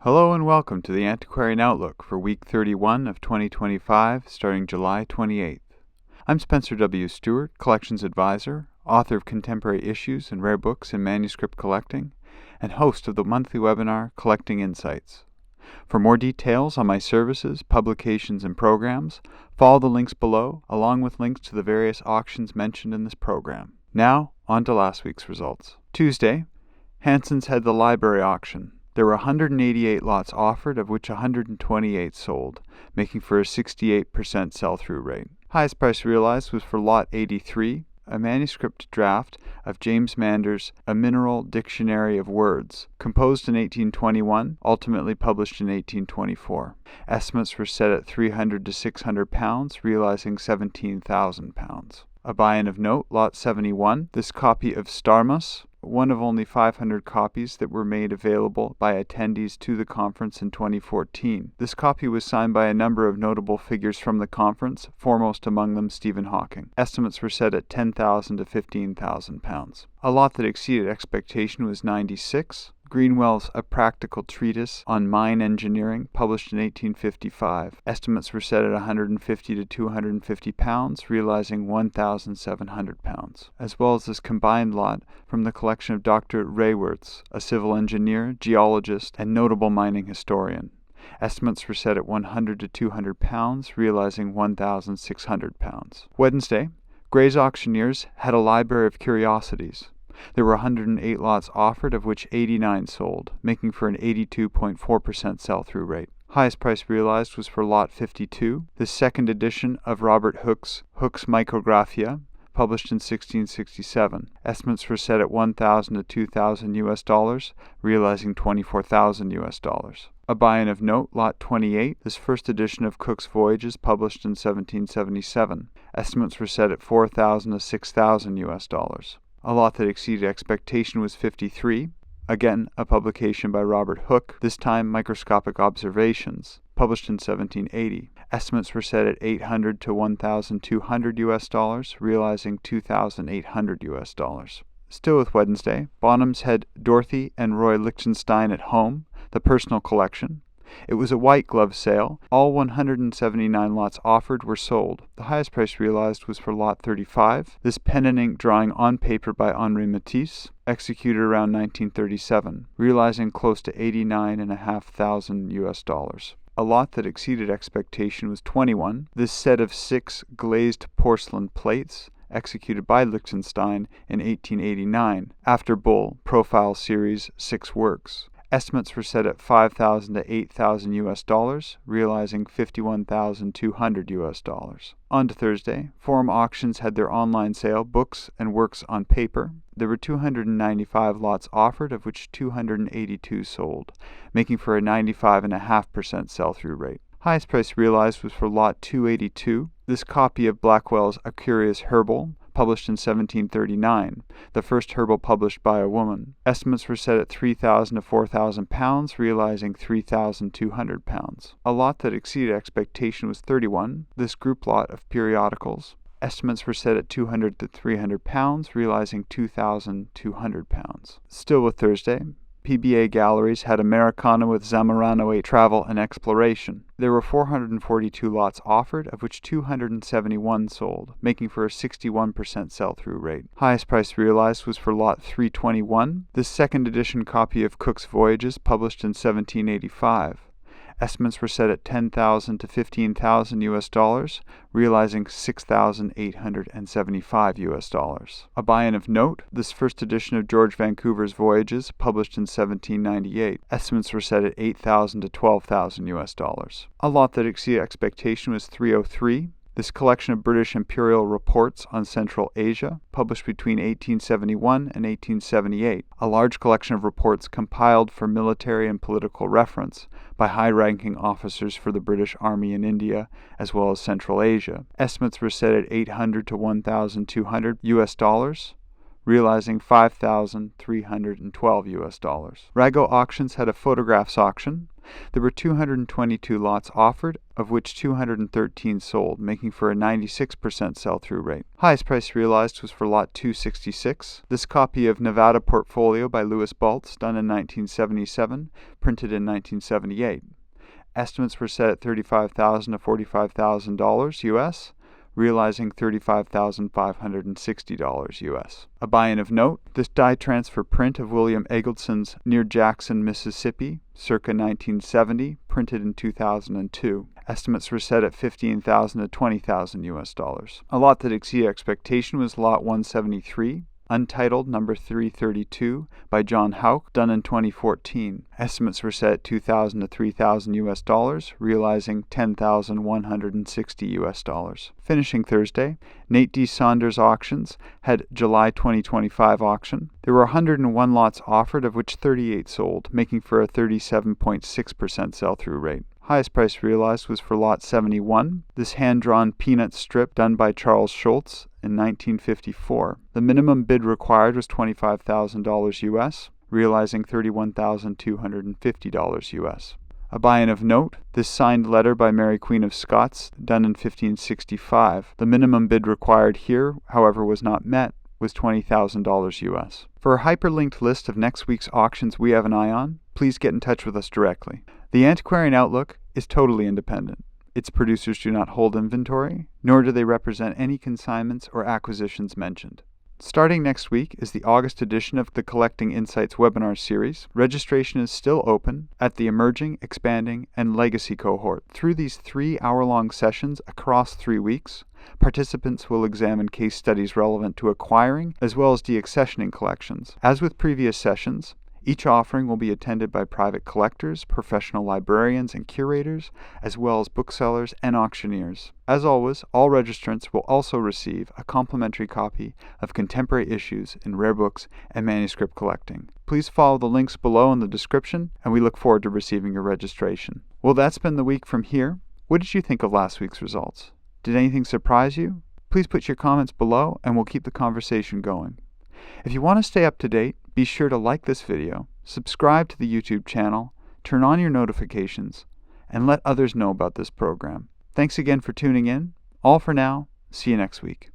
Hello and welcome to the Antiquarian Outlook for week 31 of 2025, starting July 28th. I'm Spencer W. Stuart, Collections Advisor, author of Contemporary Issues and Rare Books in Manuscript Collecting, and host of the monthly webinar Collecting Insights. For more details on my services, publications, and programs, follow the links below, along with links to the various auctions mentioned in this program. Now, on to last week's results. Tuesday, Hanson's had the library auction. There were 188 lots offered, of which 128 sold, making for a 68% sell-through rate. Highest price realized was for Lot 83, a manuscript draft of James Mander's A Mineral Dictionary of Words, composed in 1821, ultimately published in 1824. Estimates were set at £300 to £600, realizing £17,000. A buy-in of note, Lot 71, this copy of Starmus, one of only 500 copies that were made available by attendees to the conference in 2014. This copy was signed by a number of notable figures from the conference, foremost among them Stephen Hawking. Estimates were set at £10,000 to £15,000. A lot that exceeded expectation was 96. Greenwell's A Practical Treatise on Mine Engineering, published in 1855. Estimates were set at £150 to £250, realizing £1,700, as well as this combined lot from the collection of Dr. Rayworth's, a civil engineer, geologist, and notable mining historian. Estimates were set at £100 to £200, realizing £1,600. Wednesday, Gray's Auctioneers had a library of curiosities. There were 108 lots offered, of which 89 sold, making for an 82.4% sell-through rate. Highest price realized was for Lot 52, the second edition of Robert Hooke's Micrographia, published in 1667. Estimates were set at $1,000 to $2,000, realizing $24,000. A buy-in of note, Lot 28, this first edition of Cook's Voyages, published in 1777. Estimates were set at $4,000 to $6,000. A lot that exceeded expectation was 53, again a publication by Robert Hooke, this time Microscopic Observations, published in 1780. Estimates were set at $800 to $1,200, realizing $2,800. Still with Wednesday, Bonham's had Dorothy and Roy Lichtenstein at Home, the personal collection. It was a white glove sale. All 179 lots offered were sold. The highest price realized was for Lot 35, this pen and ink drawing on paper by Henri Matisse, executed around 1937, realizing close to $89,500. A lot that exceeded expectation was 21, this set of 6 glazed porcelain plates, executed by Lichtenstein in 1889, after Bull, Profile Series 6 works. Estimates were set at $5,000 to $8,000, realizing $51,200. On to Thursday, Forum Auctions had their online sale, Books and Works on Paper. There were 295 lots offered, of which 282 sold, making for a 95.5% sell-through rate. Highest price realized was for Lot 282, this copy of Blackwell's A Curious Herbal, published in 1739, the first herbal published by a woman. Estimates were set at £3,000 to £4,000, realizing £3,200. A lot that exceeded expectation was 31, this group lot of periodicals. Estimates were set at £200 to £300, realizing £2,200. Still with Thursday, PBA Galleries had Americana with Zamorano 8 Travel and Exploration. There were 442 lots offered, of which 271 sold, making for a 61% sell-through rate. Highest price realized was for Lot 321, the second edition copy of Cook's Voyages, published in 1785. Estimates were set at $10,000 to $15,000, realizing $6,875. A buy-in of note, this first edition of George Vancouver's Voyages, published in 1798. Estimates were set at $8,000 to $12,000. A lot that exceeded expectation was 303. This collection of British imperial reports on Central Asia, published between 1871 and 1878, a large collection of reports compiled for military and political reference by high-ranking officers for the British Army in India, as well as Central Asia. Estimates were set at $800 to $1,200, realizing $5,312. Rago Auctions had a photographs auction. There were 222 lots offered, of which 213 sold, making for a 96% sell-through rate. Highest price realized was for lot 266. This copy of Nevada Portfolio by Louis Baltz, done in 1977, printed in 1978. Estimates were set at $35,000 to $45,000 US, realizing $35,560 US. A buy-in of note, this die transfer print of William Eggleston's Near Jackson, Mississippi, circa 1970, printed in 2002. Estimates were set at $15,000 to $20,000 US dollars. A lot that exceeded expectation was lot 173, Untitled number 332 by John Houck, done in 2014. Estimates were set at $2,000 to $3,000 US dollars, realizing $10,160 US dollars. Finishing Thursday, Nate D. Saunders Auctions had July 2025 auction. There were 101 lots offered, of which 38 sold, making for a 37.6% sell-through rate. Highest price realized was for lot 71, this hand-drawn peanut strip done by Charles Schultz in 1954. The minimum bid required was $25,000 US, realizing $31,250 US. A buy-in of note, this signed letter by Mary Queen of Scots, done in 1565. The minimum bid required here, however, was not met, was $20,000 US. For a hyperlinked list of next week's auctions we have an eye on, please get in touch with us directly. The Antiquarian Outlook is totally independent. Its producers do not hold inventory, nor do they represent any consignments or acquisitions mentioned. Starting next week is the August edition of the Collecting Insights webinar series. Registration is still open at the Emerging, Expanding, and Legacy cohort. Through these 3-hour-long sessions across 3 weeks, participants will examine case studies relevant to acquiring as well as deaccessioning collections. As with previous sessions, each offering will be attended by private collectors, professional librarians, and curators, as well as booksellers and auctioneers. As always, all registrants will also receive a complimentary copy of contemporary issues in rare books and manuscript collecting. Please follow the links below in the description, and we look forward to receiving your registration. Well, that's been the week from here. What did you think of last week's results? Did anything surprise you? Please put your comments below, and we'll keep the conversation going. If you want to stay up to date, be sure to like this video, subscribe to the YouTube channel, turn on your notifications, and let others know about this program. Thanks again for tuning in. All for now. See you next week.